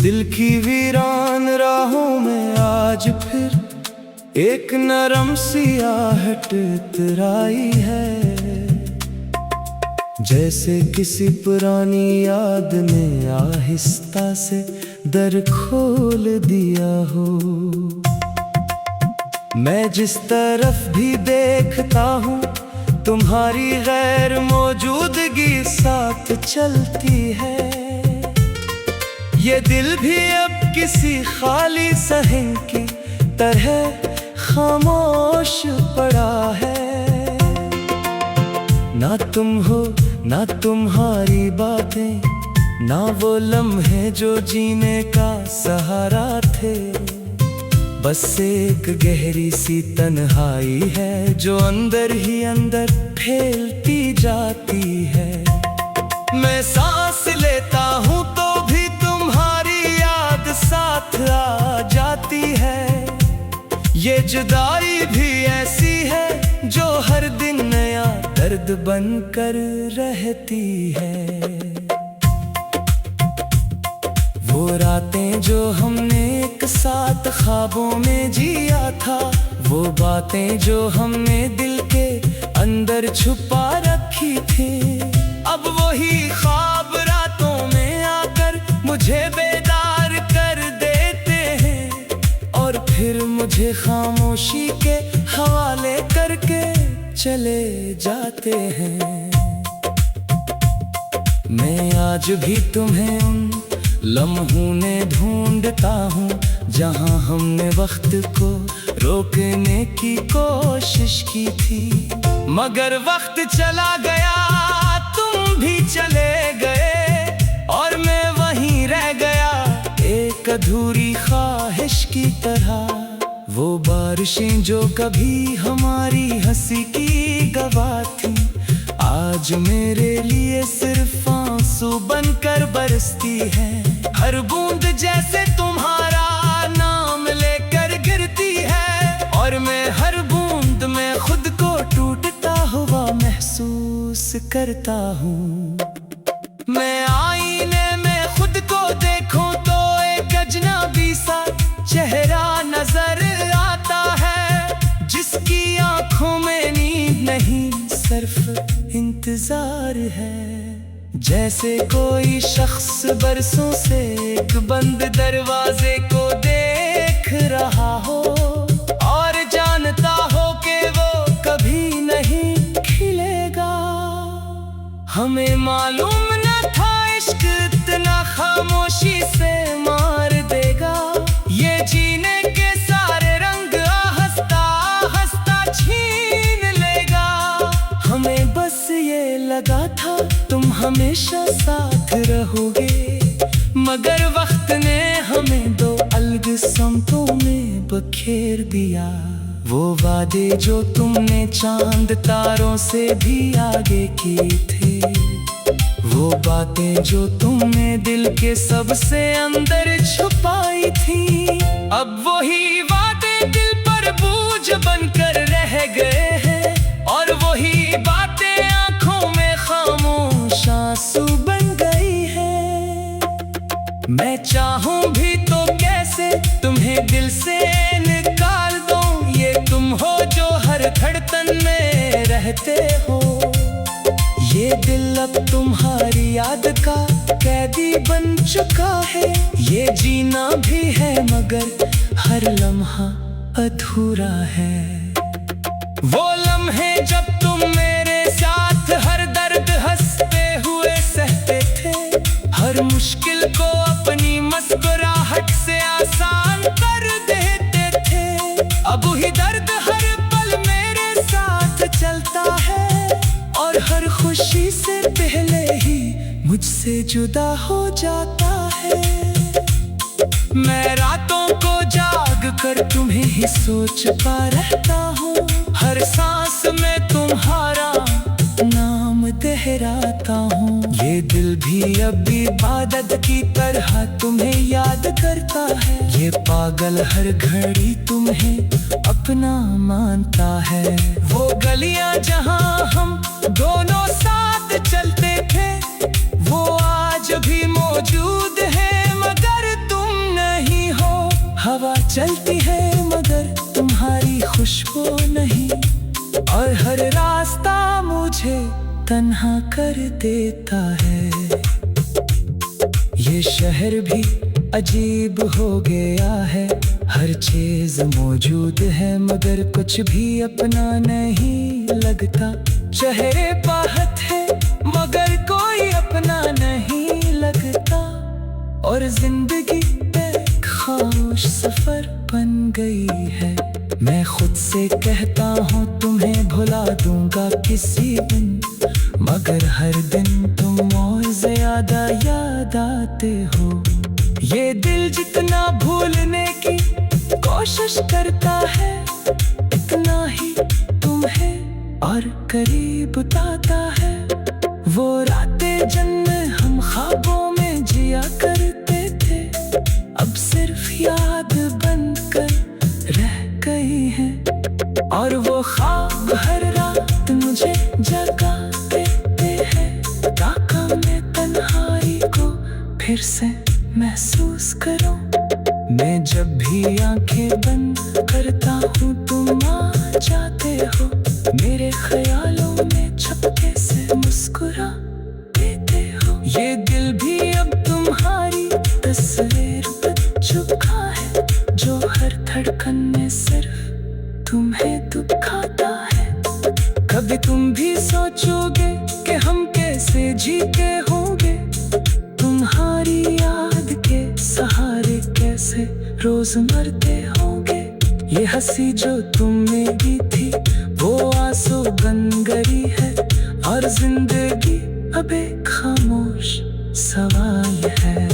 दिल की वीरान राहों में आज फिर एक नरम सी आहट इतराई है, जैसे किसी पुरानी याद ने आहिस्ता से दर खोल दिया हो। मैं जिस तरफ भी देखता हूँ तुम्हारी गैर मौजूदगी साथ चलती है। ये दिल भी अब किसी खाली सहन की तरह खामोश पड़ा है। ना तुम हो ना तुम्हारी बातें, ना वो लम्हे जो जीने का सहारा थे। बस एक गहरी सी तन्हाई है जो अंदर ही अंदर फैलती जाती है। मैं सांस लेता हूँ तो भी तुम्हारी याद साथ आ जाती है। ये जुदाई भी ऐसी है जो हर दिन नया दर्द बनकर रहती है। वो रातें जो हमने एक साथ ख्वाबों में जिया था, वो बातें जो हमने दिल के अंदर छुपा रखी थी, अब वही ख्वाब रातों में आकर मुझे बेदार कर देते हैं और फिर मुझे खामोशी के हवाले करके चले जाते हैं। मैं आज भी तुम्हें उन लम्हों ने ढूंढता हूँ जहाँ हमने वक्त को रोकने की कोशिश की थी, मगर वक्त चला गया, तुम भी चले गए और मैं वहीं रह गया एक अधूरी ख्वाहिश की तरह। वो बारिशें जो कभी हमारी हंसी की गवाह थी, आज मेरे लिए सिर्फ आंसू बनकर बरसती है। हर बूंद जैसे तुम्हारा नाम लेकर गिरती है और मैं हर बूंद में खुद को टूटता हुआ महसूस करता हूँ। मैं आईने में खुद को देखूं तो एक अजनबी सा चेहरा नजर आता है, जिसकी आंखों में नींद नहीं सिर्फ इंतजार है। जैसे कोई शख्स बरसों से एक बंद दरवाजे को देख रहा हो और जानता हो कि वो कभी नहीं खिलेगा। हमें मालूम न था इश्क इतना खामोशी से मार देगा। ये जीने के सारे रंग हंसता हंसता छीन लेगा। हमें बस ये लगा था तुम हमेशा साथ रहोगे, मगर वक्त ने हमें दो अलग समतों में बखेर दिया। वो वादे जो तुमने चांद तारों से भी आगे किए थे, वो बातें जो तुमने दिल के सबसे अंदर छुपाई थी, अब वही वादे दिल पर बोझ बनकर रह गए हैं और वही बातें आंखों में खामोश आंसू बन गई है। मैं चाहूं भी तो कैसे तुम्हें दिल से निकाल दूं, ये तुम हो जो हर धड़कन में रहते हो। ये दिल अब तुम्हारी याद का कैदी बन चुका है। ये जीना भी है मगर हर लम्हा अधूरा है। वो लम्हे जब तुम मेरे साथ हर दर्द हंसते हुए सहते थे, हर मुश्किल को अपनी मुस्कुराहट से आसान कर देते थे। अब ही दर्द हर पल मेरे साथ चलता है और हर खुशी से पहले ही मुझसे जुदा हो जाता है। मैं रातों को जाग कर तुम्हें ही सोचता रहता हूँ, हर सांस में तुम्हारा नाम दोहराता हूँ। ये दिल भी अब इबादत की तरह तुम्हें याद करता है। ये पागल हर घड़ी तुम्हें अपना मानता है। वो गलियां जहाँ हम दोनों साथ चलते थे, वो आज भी मौजूद है, मगर तुम चलती है मगर तुम्हारी खुशबू नहीं, और हर रास्ता मुझे तन्हा कर देता है। ये शहर भी अजीब हो गया है, हर चीज मौजूद है मगर कुछ भी अपना नहीं लगता। चेहरे बाहत है मगर कोई अपना नहीं लगता, और जिंदगी एक खामोश सफर बन गई है। मैं खुद से कहता हूँ तुम्हें भुला दूंगा किसी दिन, मगर हर दिन तुम और ज्यादा याद आते हो। ये दिल जितना भूलने की कोशिश करता है, इतना ही तुम्हें और करीब लाता है। वो रातें जिनमें हम ख्वाबों में जिया करते थे, अब सिर्फ याद बनकर रह गई है। और वो ख्वाब हर रात मुझे जगा देते हैं, ताकि मैं तन्हाई को फिर से महसूस करूं। मैं जब भी आंखें बंद करता हूँ तुम आ जाते हो, मेरे ख्यालों में चपके से मुस्कुरा देते हो। ये दिल भी अब तुम्हारी तस्वीर बन चुका है, जो हर धड़कन में सिर्फ तुम्हें दुखाता है। कभी तुम भी सोचोगे कि हम कैसे जीते होंगे, तुम्हारी याद के सहारे कैसे रोज मरते होंगे। ये हंसी जो तुमने दी थी वो आंसू बन गई है, और जिंदगी अब एक खामोश सवाल है।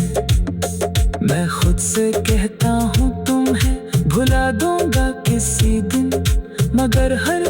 मैं खुद से कहता हूँ तुम्हें भुला दूंगा किसी दिन, मगर हर